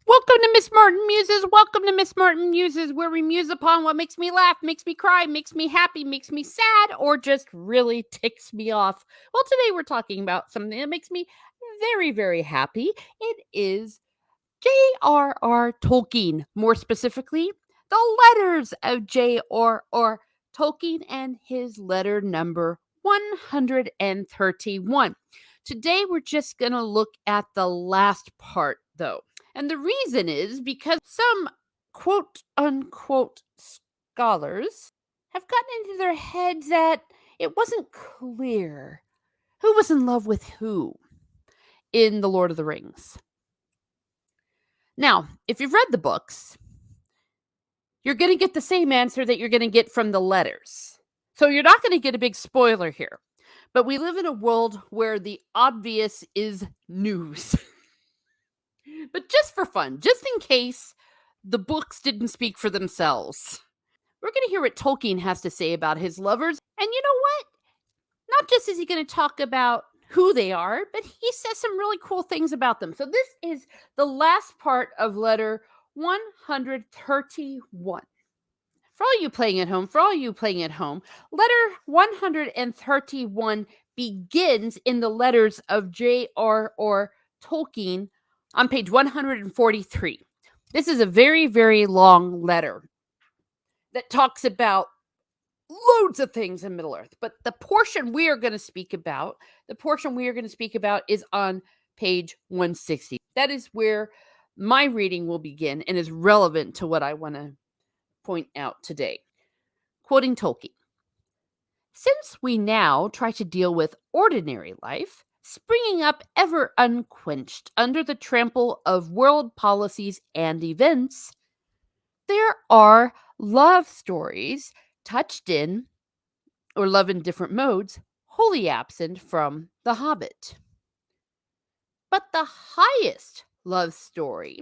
Welcome to Miss Martin Muses. Welcome to Miss Martin Muses, where we muse upon what makes me laugh, makes me cry, makes me happy, makes me sad, or just really ticks me off. Well, today we're talking about something that makes me very, very happy. It is J.R.R. Tolkien, more specifically, the letters of J.R.R. Tolkien and his letter number 131. Today we're just going to look at the last part, though. And the reason is because some quote unquote scholars have gotten into their heads that it wasn't clear who was in love with who in The Lord of the Rings. Now, if you've read the books, you're going to get the same answer that you're going to get from the letters. So you're not going to get a big spoiler here. But we live in a world where the obvious is news. But just for fun, just in case the books didn't speak for themselves, we're going to hear what Tolkien has to say about his lovers. And you know what? Not just is he going to talk about who they are, but he says some really cool things about them. So this is the last part of letter 131. For all you playing at home, letter 131 begins in the letters of J.R.R. Tolkien on page 143. This is a very, very long letter that talks about loads of things in Middle Earth. But the portion we are going to speak about, is on page 160. That is where my reading will begin and is relevant to what I want to point out today. Quoting Tolkien. Since we now try to deal with ordinary life, springing up ever unquenched under the trample of world policies and events, there are love stories touched in, or love in different modes, wholly absent from The Hobbit. But the highest love story,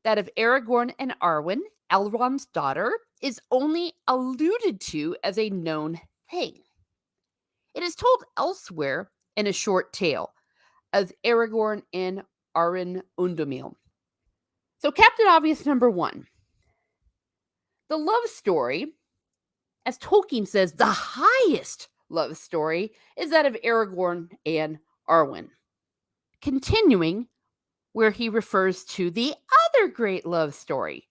that of Aragorn and Arwen, Elrond's daughter, is only alluded to as a known thing. It is told elsewhere in a short tale of Aragorn and Arwen Undamil. So, Captain Obvious number 1. The love story, as Tolkien says, the highest love story is that of Aragorn and Arwen. Continuing where he refers to the other great love story.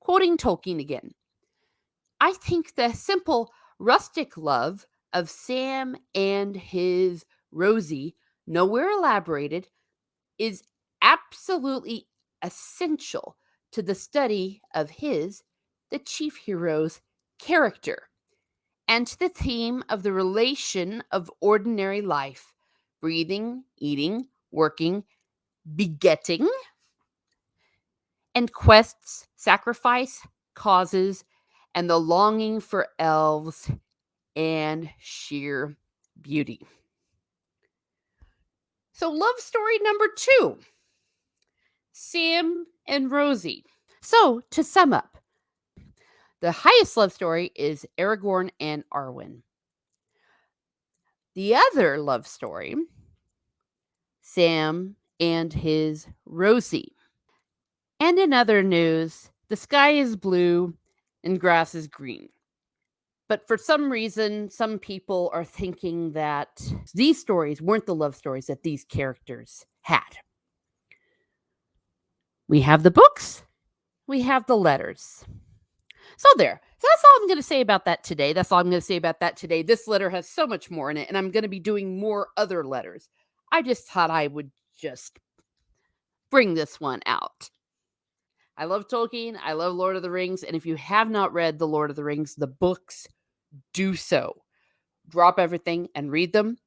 Quoting Tolkien again. I think the simple rustic love of Sam and his Rosie, nowhere elaborated, is absolutely essential to the study of the chief hero's character, and to the theme of the relation of ordinary life, breathing, eating, working, begetting, and quests, sacrifice, causes, and the longing for elves and sheer beauty. So, love story number 2, Sam and Rosie. So, to sum up, the highest love story is Aragorn and Arwen. The other love story, Sam and his Rosie. And in other news, the sky is blue and grass is green. But for some reason, some people are thinking that these stories weren't the love stories that these characters had. We have the books, we have the letters. So there. So that's all I'm going to say about that today. This letter has so much more in it, and I'm going to be doing more other letters. I just thought I would just bring this one out. I love Tolkien. I love Lord of the Rings. And if you have not read The Lord of the Rings, the books, do so. Drop everything and read them.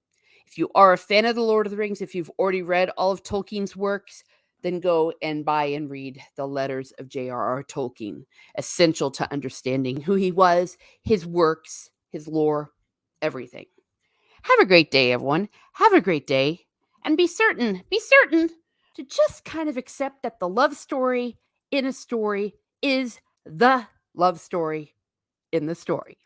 If you are a fan of The Lord of the Rings, if you've already read all of Tolkien's works, then go and buy and read the letters of J.R.R. Tolkien. Essential to understanding who he was, his works, his lore, everything. Have a great day, everyone. Have a great day. And be certain to just kind of accept that the love story in a story is the love story in the story.